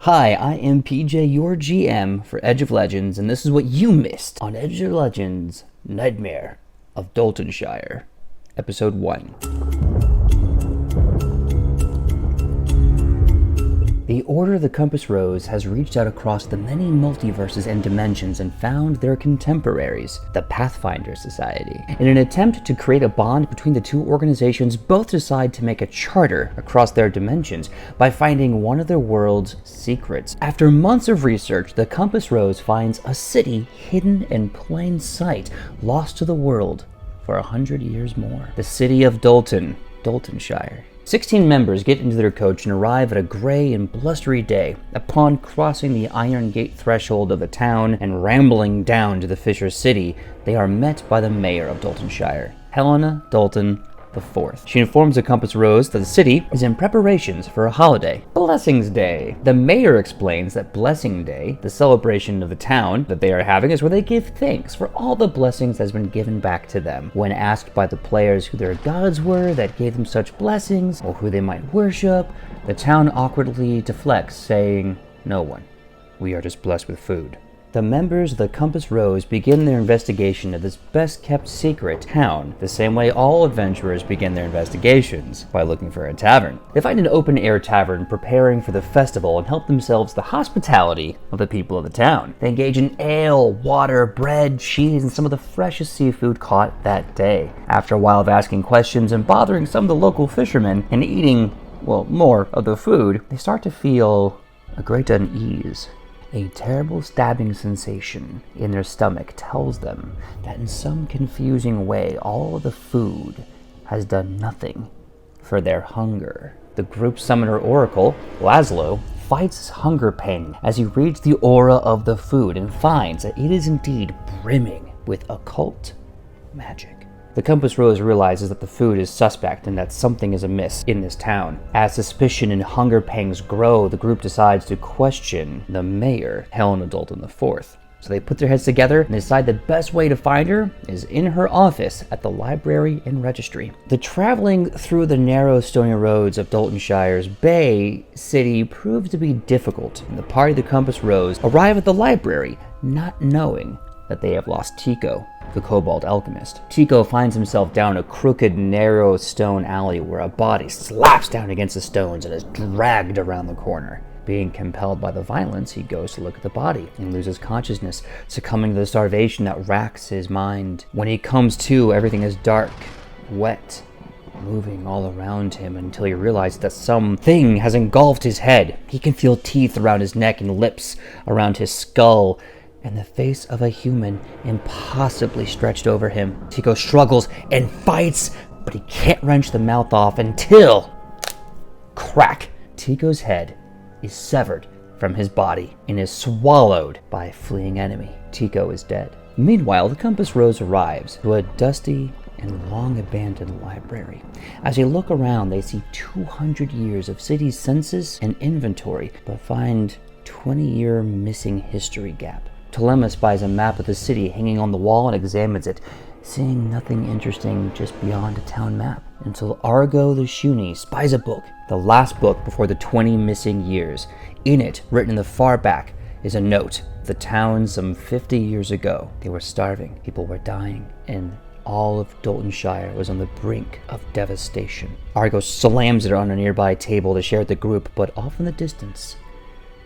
Hi, I am PJ, your GM for Edge of Legends, and this is what you missed on Edge of Legends Nightmare of Doltonshire, Episode 1. The Order of the Compass Rose has reached out across the many multiverses and dimensions and found their contemporaries, the Pathfinder Society. In an attempt to create a bond between the two organizations, both decide to make a charter across their dimensions by finding one of their world's secrets. After months of research, the Compass Rose finds a city hidden in plain sight, lost to the world for 100 years more. The city of Doltonshire. 16 members get into their coach and arrive at a gray and blustery day. Upon crossing the Iron Gate threshold of the town and rambling down to the Fisher City, they are met by the mayor of Doltonshire, Helena Dolton IV. She informs the Compass Rose that the city is in preparations for a holiday, Blessings Day. The mayor explains that Blessing Day, the celebration of the town that they are having, is where they give thanks for all the blessings that has been given back to them. When asked by the players who their gods were that gave them such blessings, or who they might worship, the town awkwardly deflects, saying, "No one. We are just blessed with food." The members of the Compass Rose begin their investigation of this best-kept secret town, the same way all adventurers begin their investigations, by looking for a tavern. They find an open-air tavern preparing for the festival and help themselves the hospitality of the people of the town. They engage in ale, water, bread, cheese, and some of the freshest seafood caught that day. After a while of asking questions and bothering some of the local fishermen and eating, more of the food, they start to feel a great unease. A terrible stabbing sensation in their stomach tells them that in some confusing way, all of the food has done nothing for their hunger. The group summoner oracle, Laszlo, fights his hunger pain as he reads the aura of the food and finds that it is indeed brimming with occult magic. The Compass Rose realizes that the food is suspect and that something is amiss in this town. As suspicion and hunger pangs grow, the group decides to question the mayor, Helena Dolton IV. So they put their heads together and decide the best way to find her is in her office at the library and registry. The traveling through the narrow stony roads of Doltonshire's Bay City proves to be difficult, and the party of the Compass Rose arrive at the library, not knowing that they have lost Tico, the Kobold Alchemist. Tico finds himself down a crooked, narrow stone alley where a body slaps down against the stones and is dragged around the corner. Being compelled by the violence, he goes to look at the body and loses consciousness, succumbing to the starvation that racks his mind. When he comes to, everything is dark, wet, moving all around him until he realizes that something has engulfed his head. He can feel teeth around his neck and lips around his skull, and the face of a human impossibly stretched over him. Tico struggles and fights, but he can't wrench the mouth off until... crack! Tico's head is severed from his body and is swallowed by a fleeing enemy. Tico is dead. Meanwhile, the Compass Rose arrives to a dusty and long-abandoned library. As they look around, they see 200 years of city census and inventory, but find 20-year missing history gap. Telema spies a map of the city hanging on the wall and examines it, seeing nothing interesting just beyond a town map, until Argo the Shuni spies a book, the last book before the 20 missing years. In it, written in the far back, is a note. The town some 50 years ago. They were starving, people were dying, and all of Doltonshire was on the brink of devastation. Argo slams it on a nearby table to share with the group, but off in the distance,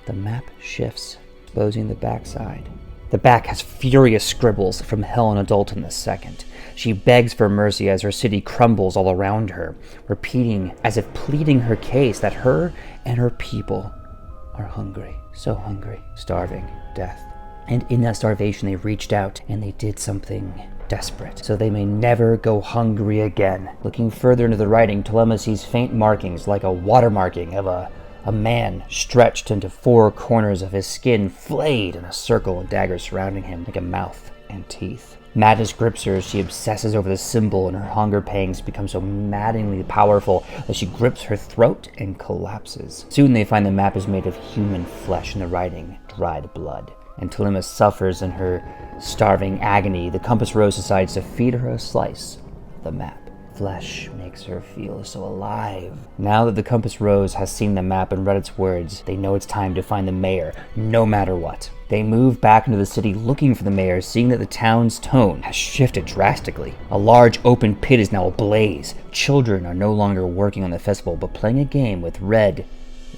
the map shifts, exposing the backside. The back has furious scribbles from Helena Dolton II. She begs for mercy as her city crumbles all around her, repeating as if pleading her case that her and her people are hungry, so hungry, starving, death. And in that starvation they reached out and they did something desperate, so they may never go hungry again. Looking further into the writing, Telema sees faint markings like a watermarking of a man stretched into four corners of his skin, flayed in a circle of daggers surrounding him like a mouth and teeth. Madness grips her as she obsesses over the symbol, and her hunger pangs become so maddeningly powerful that she grips her throat and collapses. Soon they find the map is made of human flesh and the writing, dried blood. And Telema suffers in her starving agony. The Compass Rose decides to feed her a slice of the map. flesh makes her feel so alive. Now that the Compass Rose has seen the map and read its words, they know it's time to find the mayor, no matter what. They move back into the city looking for the mayor, seeing that the town's tone has shifted drastically. A large open pit is now ablaze. Children are no longer working on the festival, but playing a game with red,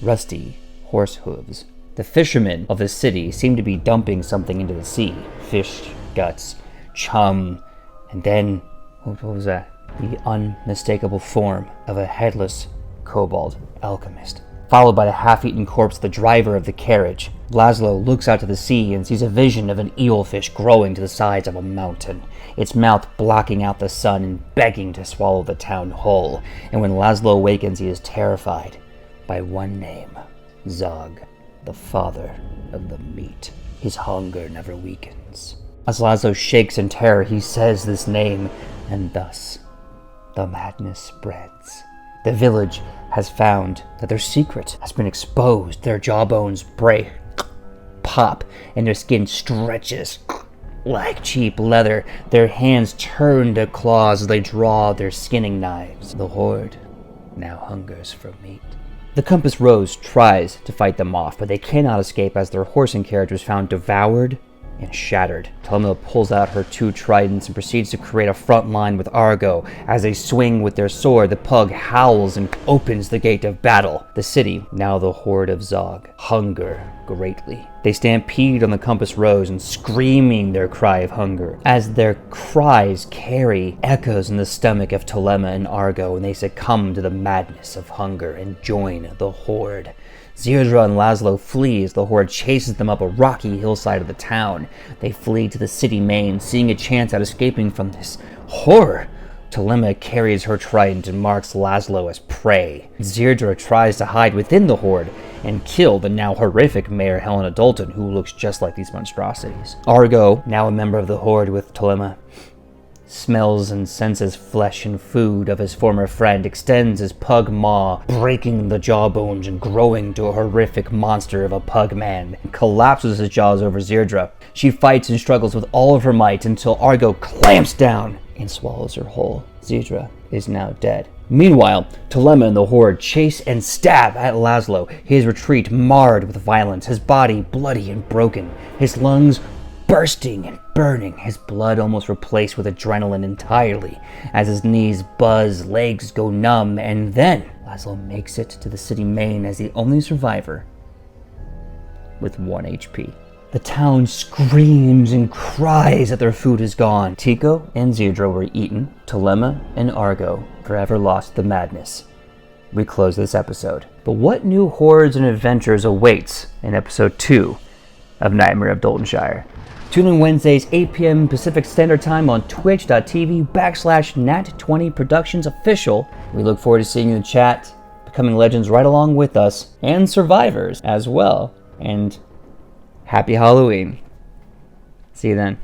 rusty horse hooves. The fishermen of the city seem to be dumping something into the sea. Fish, guts, chum, and then, what was that? The unmistakable form of a headless kobold alchemist. Followed by the half-eaten corpse of the driver of the carriage. Laszlo looks out to the sea and sees a vision of an eelfish growing to the size of a mountain, its mouth blocking out the sun and begging to swallow the town whole. And when Laszlo awakens, he is terrified by one name, Zog, the father of the meat. His hunger never weakens. As Laszlo shakes in terror, he says this name, and thus the madness spreads. The village has found that their secret has been exposed. Their jawbones break, pop, and their skin stretches like cheap leather. Their hands turn to claws as they draw their skinning knives. The horde now hungers for meat. The Compass Rose tries to fight them off, but they cannot escape as their horse and carriage was found devoured and shattered. Telema pulls out her 2 tridents and proceeds to create a front line with Argo. As they swing with their sword, the pug howls and opens the gate of battle. The city, now the horde of Zog, hunger greatly. They stampede on the Compass Rose and screaming their cry of hunger. As their cries carry echoes in the stomach of Telema and Argo, and they succumb to the madness of hunger and join the horde. Deirdre and Laszlo flee as the horde chases them up a rocky hillside of the town. They flee to the city main, seeing a chance at escaping from this horror. Telema carries her trident and marks Laszlo as prey. Deirdre tries to hide within the horde and kill the now horrific Mayor Helena Dolton, who looks just like these monstrosities. Argo, now a member of the horde with Telema, smells and senses flesh and food of his former friend, extends his pug maw, breaking the jawbones and growing to a horrific monster of a pug man, and collapses his jaws over Deirdre. She fights and struggles with all of her might until Argo clamps down and swallows her whole. Deirdre is now dead. Meanwhile, Telema and the horde chase and stab at Laszlo, his retreat marred with violence, his body bloody and broken, his lungs bursting and burning, his blood almost replaced with adrenaline entirely, as his knees buzz, legs go numb, and then Laszlo makes it to the city main as the only survivor with 1 HP. The town screams and cries that their food is gone. Tico and Deirdre were eaten. Telema and Argo forever lost the madness. We close this episode. But what new horrors and adventures awaits in episode 2 of Nightmare of Doltonshire? Tune in Wednesdays, 8 p.m. Pacific Standard Time on twitch.tv/Nat20 Productions Official. We look forward to seeing you in the chat, becoming legends right along with us, and survivors as well. And happy Halloween. See you then.